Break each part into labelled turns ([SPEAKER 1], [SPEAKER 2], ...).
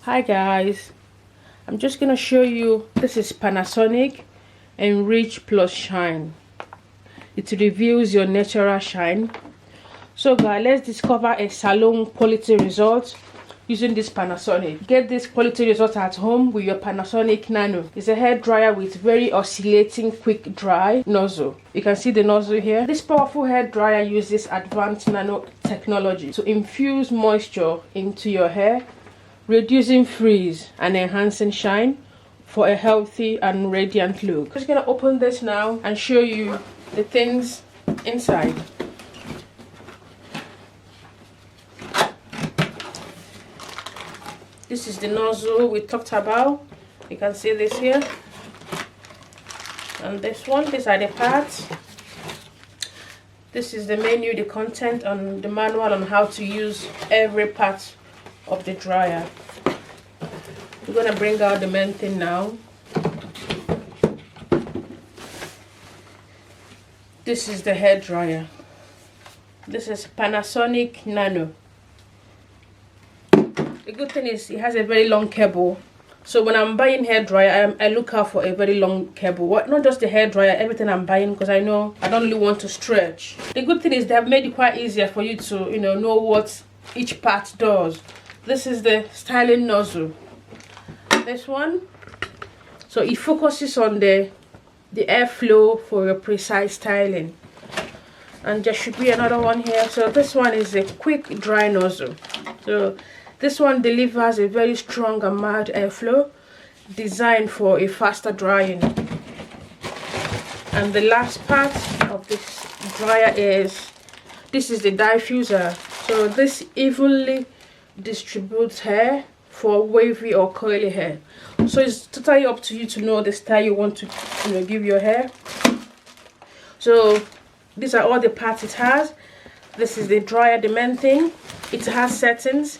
[SPEAKER 1] Hi guys, I'm just gonna show you, this is Panasonic Enrich Plus Shine. It reveals your natural shine. So guys, let's discover a salon quality result using this Panasonic. Get this quality result at home with your Panasonic Nanoe. It's a hair dryer with very oscillating quick dry nozzle. You can see the nozzle here. This powerful hair dryer uses advanced nano technology to infuse moisture into your hair, reducing frizz and enhancing shine for a healthy and radiant look. I'm just gonna open this now and show you the things inside. This is the nozzle we talked about. You can see this here. And this one, these are the parts. This is the menu, the content, and the manual on how to use every part of the dryer. We're gonna bring out the main thing now. This is the hair dryer. This is Panasonic Nanoe. The good thing is it has a very long cable. So when I'm buying hair dryer, I look out for a very long cable. Not just the hair dryer, everything I'm buying, because I know I don't really want to stretch. The good thing is they have made it quite easier for you to know what each part does. This is the styling nozzle. This one, so it focuses on the airflow for your precise styling. And there should be another one here. So this one is a quick dry nozzle. So this one delivers a very strong and mild airflow designed for a faster drying. And the last part of this dryer is the diffuser. So this evenly distributes hair for wavy or curly hair. So it's totally up to you to know the style you want to give your hair. So these are all the parts it has. This is the dryer, the main thing. It has settings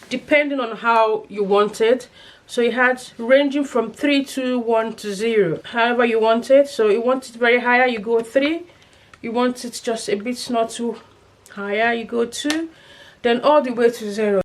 [SPEAKER 1] depending on how you want it. So it has ranging from 3 to 1 to 0, however you want it. So you want it very higher, you go 3. You want it just a bit not too higher, you go 2, then all the way to 0.